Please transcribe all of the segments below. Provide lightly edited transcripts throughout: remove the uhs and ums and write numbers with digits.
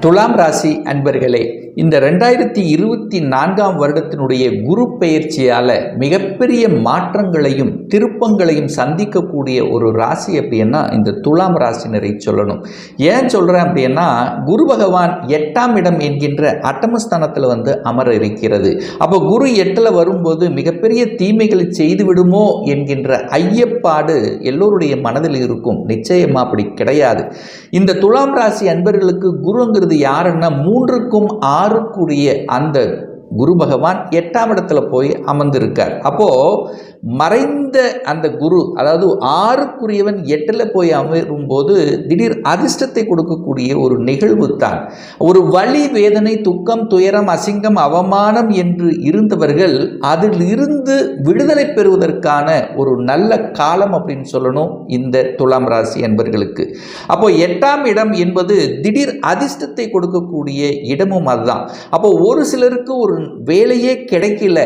துலாம் ராசி அன்பர்களே, இந்த 2024ஆம் வருடத்தினுடைய குரு பெயர்ச்சியால் மிகப்பெரிய மாற்றங்களையும் திருப்பங்களையும் சந்திக்கக்கூடிய ஒரு ராசி அப்படின்னா இந்த துலாம் ராசினரை சொல்லணும். ஏன் சொல்கிறேன் அப்படின்னா, குரு பகவான் 8ஆம் இடம் என்கின்ற அட்டமஸ்தானத்தில் அமர இருக்கிறது. அப்போ குரு 8ல் வரும்போது மிகப்பெரிய தீமைகளை செய்துவிடுமோ என்கின்ற ஐயப்பாடு எல்லோருடைய மனதில் இருக்கும். நிச்சயமாக அப்படி கிடையாது. இந்த துலாம் ராசி அன்பர்களுக்கு குருங்கிறது யாருன்னா 3க்கும் 6க்குரிய அந்த குரு பகவான் 8ஆம் இடத்துல போய் அமர்ந்திருக்கார். அப்போ மறைந்த அந்த குரு, அதாவது 6க்குரியவன் 8ல் போய் அமரும் போது திடீர் அதிர்ஷ்டத்தை கொடுக்கக்கூடிய ஒரு நிகழ்வு தான். ஒரு வலி, வேதனை, துக்கம், துயரம், அசிங்கம், அவமானம் என்று இருந்தவர்கள் அதில் இருந்து விடுதலை பெறுவதற்கான ஒரு நல்ல காலம் அப்படின்னு சொல்லணும் இந்த துலாம் ராசி என்பர்களுக்கு. அப்போ 8ஆம் இடம் என்பது திடீர் அதிர்ஷ்டத்தை கொடுக்கக்கூடிய இடமும் அதுதான். அப்போ ஒரு சிலருக்கு ஒரு வேலையே கிடைக்கல,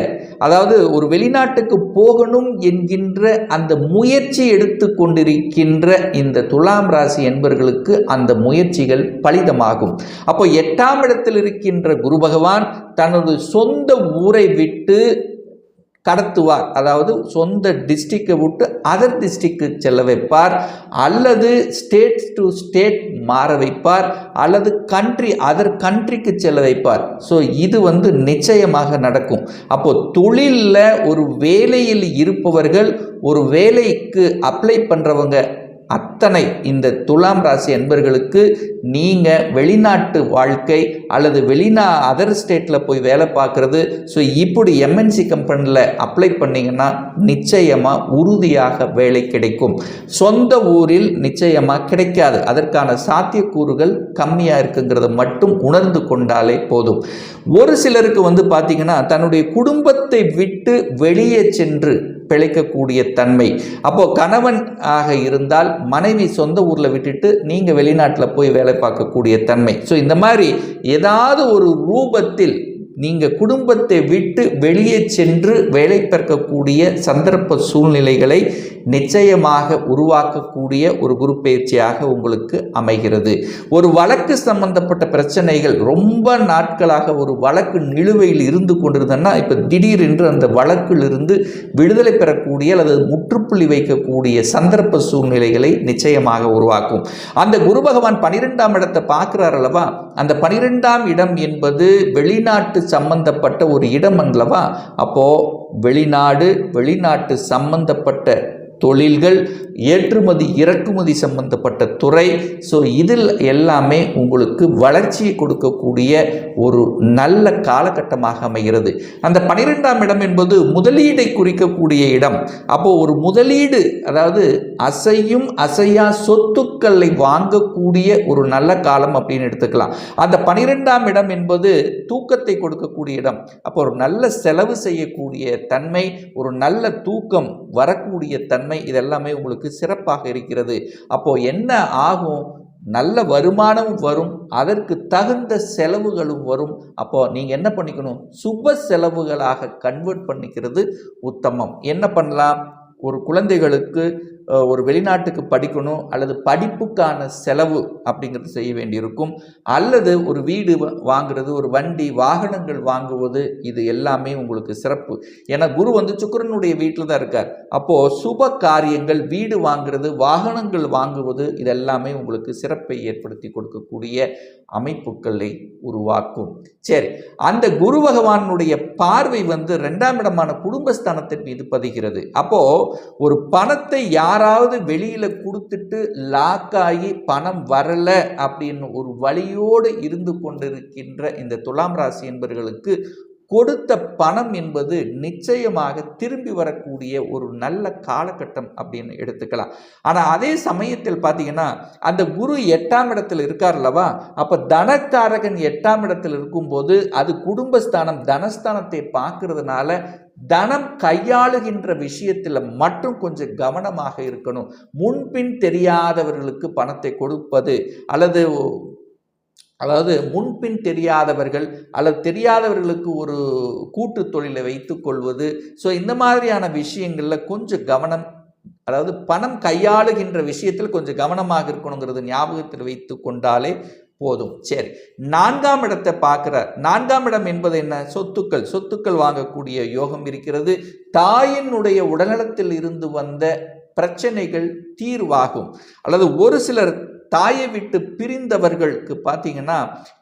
அதாவது ஒரு வெளிநாட்டுக்கு போகணும் என்கின்ற அந்த முயற்சி எடுத்து கொண்டிருக்கின்ற இந்த துலாம் ராசி என்பவர்களுக்கு அந்த முயற்சிகள் பலிதமாகும். அப்போ 8ஆம் இடத்தில் இருக்கின்ற குரு பகவான் தனது சொந்த ஊரை விட்டு கடத்துவார். அதாவது சொந்த டிஸ்ட்ரிக்டை விட்டு அதர் டிஸ்ட்ரிக்டு செல்ல வைப்பார், அல்லது ஸ்டேட் டு ஸ்டேட் மாற வைப்பார், அல்லது அதர் கண்ட்ரிக்கு செல்ல வைப்பார். ஸோ இது நிச்சயமாக நடக்கும். அப்போ தொழிலில் ஒரு வேலையில் இருப்பவர்கள், ஒரு வேலைக்கு அப்ளை பண்ணுறவங்க அத்தனை இந்த துலாம் ராசி என்பர்களுக்கு நீங்கள் வெளிநாட்டு வாழ்க்கை அல்லது அதர் ஸ்டேட்டில் போய் வேலை பார்க்குறது, ஸோ இப்படி எம்என்சி கம்பெனியில் அப்ளை பண்ணிங்கன்னா நிச்சயமாக உறுதியாக வேலை கிடைக்கும். சொந்த ஊரில் நிச்சயமாக கிடைக்காது. அதற்கான சாத்தியக்கூறுகள் கம்மியாக இருக்குங்கிறத மட்டும் உணர்ந்து கொண்டாலே போதும். ஒரு சிலருக்கு பார்த்தீங்கன்னா தன்னுடைய குடும்பத்தை விட்டு வெளியே சென்று பிழைக்கக்கூடிய தன்மை. அப்போ கணவன் ஆக இருந்தால் மனைவி சொந்த ஊரில் விட்டுட்டு நீங்கள் வெளிநாட்டில் போய் வேலை பார்க்கக்கூடிய தன்மை. ஸோ இந்த மாதிரி ஏதாவது ஒரு ரூபத்தில் நீங்கள் குடும்பத்தை விட்டு வெளியே சென்று வேலை பார்க்கக்கூடிய சந்தர்ப்ப சூழ்நிலைகளை நிச்சயமாக உருவாக்கக்கூடிய ஒரு குரு பயிற்சியாக உங்களுக்கு அமைகிறது. ஒரு வழக்கு சம்பந்தப்பட்ட பிரச்சனைகள் ரொம்ப நாட்களாக ஒரு வழக்கு நிலுவையில் இருந்து கொண்டிருந்தன்னா இப்போ திடீரென்று அந்த வழக்கிலிருந்து விடுதலை பெறக்கூடிய அல்லது முற்றுப்புள்ளி வைக்கக்கூடிய சந்தர்ப்ப சூழ்நிலைகளை நிச்சயமாக உருவாக்கும். அந்த குரு பகவான் 12ஆம் இடத்தை பார்க்கிறார் அல்லவா, அந்த 12ஆம் இடம் என்பது வெளிநாட்டு சம்பந்தப்பட்ட ஒரு இடம் அல்லவா. அப்போ வெளிநாட்டு சம்பந்தப்பட்ட தொழில்கள், ஏற்றுமதி இறக்குமதி சம்பந்தப்பட்ட துறை, ஸோ இதில் எல்லாமே உங்களுக்கு வளர்ச்சியை கொடுக்கக்கூடிய ஒரு நல்ல காலகட்டமாக அமைகிறது. அந்த 12ஆம் இடம் என்பது முதலீடை குறிக்கக்கூடிய இடம். அப்போ ஒரு முதலீடு, அதாவது அசையும் அசையா சொத்துக்களை வாங்கக்கூடிய ஒரு நல்ல காலம் அப்படின்னு எடுத்துக்கலாம். அந்த 12ஆம் இடம் என்பது தூக்கத்தை கொடுக்கக்கூடிய இடம். அப்போ ஒரு நல்ல செலவு செய்யக்கூடிய தன்மை, ஒரு நல்ல தூக்கம் வரக்கூடிய தன்மை, இதெல்லாமே உங்களுக்கு சிறப்பாக இருக்கிறது. அப்போ என்ன ஆகும், நல்ல வருமானம் வரும், அதற்கு தகுந்த செலவுகளும் வரும். அப்போ நீங்கள் என்ன பண்ணிக்கணும், சுப செலவுகளாக கன்வெர்ட் பண்ணிக்கிறது உத்தமம். என்ன பண்ணலாம், ஒரு குழந்தைகளுக்கு ஒரு வெளிநாட்டுக்கு படிக்கணும் அல்லது படிப்புக்கான செலவு அப்படிங்கிறது செய்ய வேண்டியிருக்கும், அல்லது ஒரு வீடு வாங்குறது, ஒரு வண்டி வாகனங்கள் வாங்குவது, இது எல்லாமே உங்களுக்கு சிறப்பு. ஏன்னா குரு சுக்கிரனுடைய வீட்டில் தான் இருக்கார். அப்போது சுப காரியங்கள், வீடு வாங்குறது, வாகனங்கள் வாங்குவது, இதெல்லாமே உங்களுக்கு சிறப்பை ஏற்படுத்தி கொடுக்கக்கூடிய அமைப்புகளை உருவாக்கும். சரி, அந்த குரு பகவானுடைய பார்வை 2ஆம் இடமான குடும்பஸ்தானத்தின் மீது பதிகிறது. அப்போ ஒரு பணத்தை யாராவது வெளியில கொடுத்துட்டு லாக் ஆகி பணம் வரல அப்படின்னு ஒரு வழியோடு இருந்து கொண்டிருக்கின்ற இந்த துலாம் ராசி என்பவர்களுக்கு கொடுத்த பணம் என்பது நிச்சயமாக திரும்பி வரக்கூடிய ஒரு நல்ல காலகட்டம் அப்படின்னு எடுத்துக்கலாம். ஆனால் அதே சமயத்தில் பார்த்தீங்கன்னா அந்த குரு 8ஆம் இடத்தில் இருக்கார் அல்லவா, அப்போ தனக்காரகன் 8ஆம் இடத்தில் இருக்கும்போது அது குடும்பஸ்தானம், தனஸ்தானத்தை பார்க்கறதுனால தனம் கையாளுகின்ற விஷயத்தில் மட்டும் கொஞ்சம் கவனமாக இருக்கணும். முன்பின் தெரியாதவர்களுக்கு பணத்தை கொடுப்பது, அதாவது முன்பின் தெரியாதவர்கள் அல்லது தெரியாதவர்களுக்கு ஒரு கூட்டு தொழிலை வைத்து கொள்வது, ஸோ இந்த மாதிரியான விஷயங்களில் கொஞ்சம் கவனம், அதாவது பணம் கையாளுகின்ற விஷயத்தில் கொஞ்சம் கவனமாக இருக்கணுங்கிறது ஞாபகத்தில் வைத்து கொண்டாலே போதும். சரி, 4ஆம் இடத்தை பார்க்கிறார். 4ஆம் இடம் என்பது என்ன? சொத்துக்கள். சொத்துக்கள் வாங்கக்கூடிய யோகம் இருக்கிறது. தாயினுடைய உடல்நலத்தில் இருந்து வந்த பிரச்சனைகள் தீர்வாகும். அல்லது ஒரு சிலர் தாயை விட்டு பிரிந்தவர்களுக்கு பார்த்தீங்கன்னா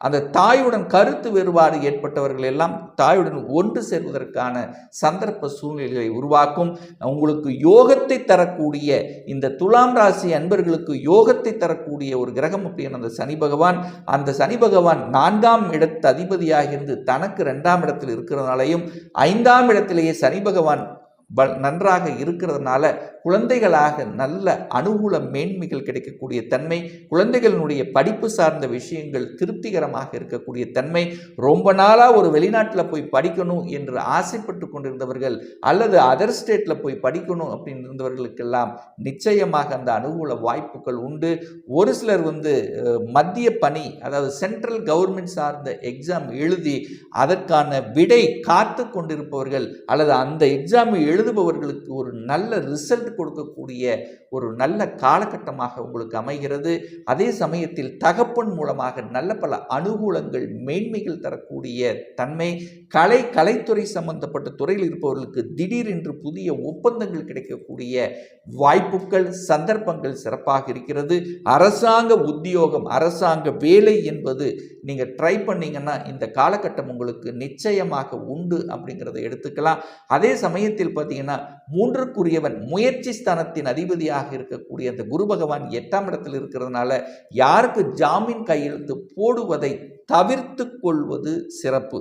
அந்த தாயுடன் கருத்து வேறுபாடு ஏற்பட்டவர்கள் எல்லாம் தாயுடன் ஒன்று சேர்வதற்கான சந்தர்ப்ப சூழ்நிலைகளை உருவாக்கும். உங்களுக்கு யோகத்தை தரக்கூடிய இந்த துலாம் ராசி அன்பர்களுக்கு யோகத்தை தரக்கூடிய ஒரு கிரகம் அப்படின்னு அந்த சனி பகவான். அந்த சனி பகவான் 4ஆம் இடத்து அதிபதியாக இருந்து தனக்கு 2ஆம் இடத்தில் இருக்கிறதுனாலையும் 5ஆம் இடத்திலேயே சனி பகவான் நன்றாக இருக்கிறதுனால குழந்தைகளாக நல்ல அனுகூல மேன்மைகள் கிடைக்கக்கூடிய தன்மை, குழந்தைகளினுடைய படிப்பு சார்ந்த விஷயங்கள் திருப்திகரமாக இருக்கக்கூடிய தன்மை, ரொம்ப நாளாக ஒரு வெளிநாட்டில் போய் படிக்கணும் என்று ஆசைப்பட்டு கொண்டிருந்தவர்கள் அல்லது அதர் ஸ்டேட்டில் போய் படிக்கணும் அப்படின்னு இருந்தவர்களுக்கெல்லாம் நிச்சயமாக அந்த அனுகூல வாய்ப்புகள் உண்டு. ஒரு சிலர் மத்திய பணி, அதாவது சென்ட்ரல் கவர்மெண்ட் சார்ந்த எக்ஸாம் எழுதி அதற்கான விடை காத்து கொண்டிருப்பவர்கள் அல்லது அந்த எக்ஸாம் எழுதுபவர்களுக்கு ஒரு நல்ல ரிசல்ட் கொடுக்கக்கூடிய ஒரு நல்ல காலகட்டமாக உங்களுக்கு அமைகிறது. அதே சமயத்தில் தகப்பன் மூலமாக நல்ல பல அனுகூலங்கள் மேன்மைகள் தரக்கூடிய தன்மை, கலைத்துறை சம்பந்தப்பட்ட துறையில் இருப்பவர்களுக்கு திடீரென்று புதிய ஒப்பந்தங்கள் கிடைக்கக்கூடிய வாய்ப்புகள் சந்தர்ப்பங்கள் சிறப்பாக இருக்கிறது. அரசாங்க உத்தியோகம், அரசாங்க வேலை என்பது நீங்கள் ட்ரை பண்ணீங்கன்னா இந்த காலகட்டம் உங்களுக்கு நிச்சயமாக உண்டு அப்படிங்கிறத எடுத்துக்கலாம். அதே சமயத்தில் பார்த்தீங்கன்னா 3க்குரியவன் முயற்சி ஸ்தானத்தின் அதிபதியாக இருக்கக்கூடிய அந்த குரு பகவான் 8ஆம் இடத்தில் இருக்கிறதுனால யாருக்கு ஜாமீன் கையெழுத்து போடுவதை தவிர்த்து கொள்வது சிறப்பு.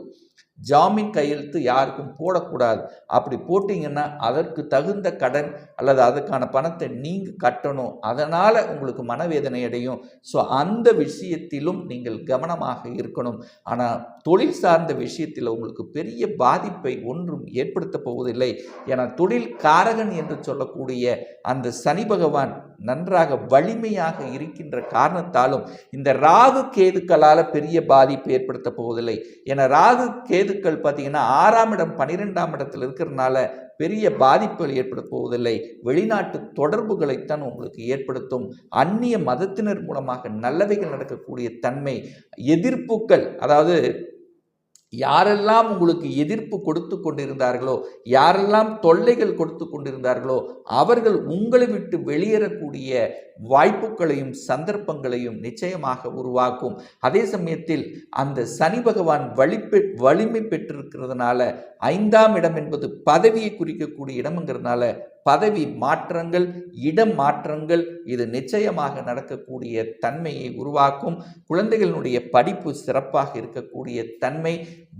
ஜாமீன் கையெழுத்து யாருக்கும் போடக்கூடாது. அப்படி போட்டிங்கன்னா அதற்கு தகுந்த கடன் அல்லது அதுக்கான பணத்தை நீங்கள் கட்டணும். அதனால் உங்களுக்கு மனவேதனை அடையும். ஸோ அந்த விஷயத்திலும் நீங்கள் கவனமாக இருக்கணும். ஆனால் தொழில் சார்ந்த விஷயத்தில் உங்களுக்கு பெரிய பாதிப்பை ஒன்றும் ஏற்படுத்த போவதில்லை. ஏன்னா தொழில் காரகன் என்று சொல்லக்கூடிய அந்த சனி பகவான் நன்றாக வலிமையாக இருக்கின்ற காரணத்தாலும் இந்த ராகு கேதுக்களால் பெரிய பாதிப்பு ஏற்படுத்த போவதில்லை. ஏன்னா ராகு கேதுக்கள் பார்த்தீங்கன்னா 6ஆம் இடம் 12ஆம் இடத்தில் இருக்கிறதுனால பெரிய பாதிப்புகள் ஏற்பட போவதில்லை. வெளிநாட்டு தொடர்புகளைத்தான் உங்களுக்கு ஏற்படுத்தும். அந்நிய மதத்தினர் மூலமாக நல்லவைகள் நடக்கக்கூடிய தன்மை, எதிர்ப்புகள், அதாவது யாரெல்லாம் உங்களுக்கு எதிர்ப்பு கொடுத்து கொண்டிருந்தார்களோ, யாரெல்லாம் தொல்லைகள் கொடுத்து கொண்டிருந்தார்களோ அவர்கள் உங்களை விட்டு வெளியேறக்கூடிய வாய்ப்புகளையும் சந்தர்ப்பங்களையும் நிச்சயமாக உருவாக்கும். அதே சமயத்தில் அந்த சனி பகவான் வலிமை பெற்றிருக்கிறதுனால 5ஆம் இடம் என்பது பதவியை குறிக்கக்கூடிய இடம்ங்கிறதுனால பதவி மாற்றங்கள், இடம் மாற்றங்கள் இது நிச்சயமாக நடக்கக்கூடிய தன்மையை உருவாக்கும். குழந்தைகளுடைய படிப்பு சிறப்பாக இருக்கக்கூடிய தன்மை,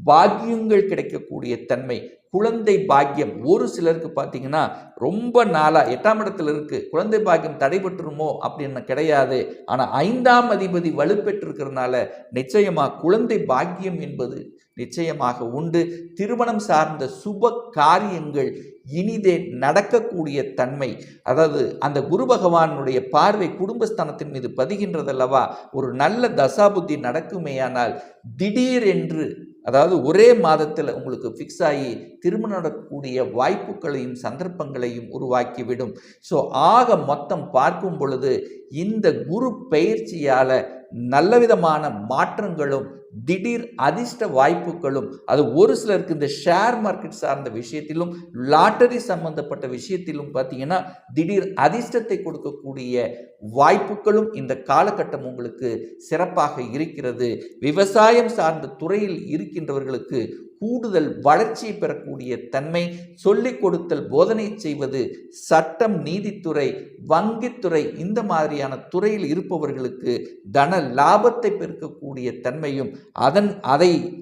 பாக்கியங்கள் கிடைக்கக்கூடிய தன்மை, குழந்தை பாக்கியம். ஒரு சிலருக்கு பார்த்தீங்கன்னா ரொம்ப நாளாக 8ஆம் இடத்துல இருக்குது, குழந்தை பாக்கியம் தடைபட்டுருமோ அப்படின்னு கிடையாது. ஆனால் 5ஆம் அதிபதி வலுப்பெற்றிருக்கிறதுனால நிச்சயமாக குழந்தை பாக்கியம் என்பது நிச்சயமாக உண்டு. திருமணம் சார்ந்த சுப காரியங்கள் இனிதே நடக்கக்கூடிய தன்மை, அதாவது அந்த குரு பகவானுடைய பார்வை குடும்பஸ்தானத்தின் மீது பதிகின்றதல்லவா, ஒரு நல்ல தசாபுத்தி நடக்குமேயானால் திடீரென்று, அதாவது ஒரே மாதத்தில் உங்களுக்கு ஃபிக்ஸ் ஆகி திருமணம் நடக்கக்கூடிய வாய்ப்புகளையும் சந்தர்ப்பங்களையும் உருவாக்கிவிடும். ஸோ ஆக மொத்தம் பார்க்கும் பொழுது இந்த குரு பயிற்சியால் நல்லவிதமான மாற்றங்களும் திடீர் அதிர்ஷ்ட வாய்ப்புகளும், அது ஒரு சிலருக்கு இந்த ஷேர் மார்க்கெட் சார்ந்த விஷயத்திலும் லாட்டரி சம்பந்தப்பட்ட விஷயத்திலும் பார்த்தீங்கன்னா திடீர் அதிர்ஷ்டத்தை கொடுக்கக்கூடிய வாய்ப்புகளும் இந்த காலகட்டம் உங்களுக்கு சிறப்பாக இருக்கிறது. விவசாயம் சார்ந்த துறையில் இருக்கின்றவர்களுக்கு கூடுதல் வளர்ச்சியை பெறக்கூடிய தன்மை, சொல்லிக் கொடுத்தல், போதனை செய்வது, சட்டம், நீதித்துறை, வங்கித்துறை இந்த மாதிரியான துறையில் இருப்பவர்களுக்கு தன லாபத்தை பெருக்கக்கூடிய தன்மையும்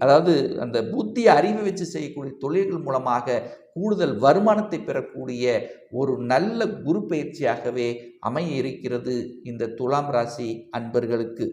அதாவது அந்த புத்தி அறிவை வச்சு செய்யக்கூடிய தொழில்கள் மூலமாக கூடுதல் வருமானத்தை பெறக்கூடிய ஒரு நல்ல குரு பயிற்சியாகவே அமைய இருக்கிறது இந்த துலாம் ராசி அன்பர்களுக்கு.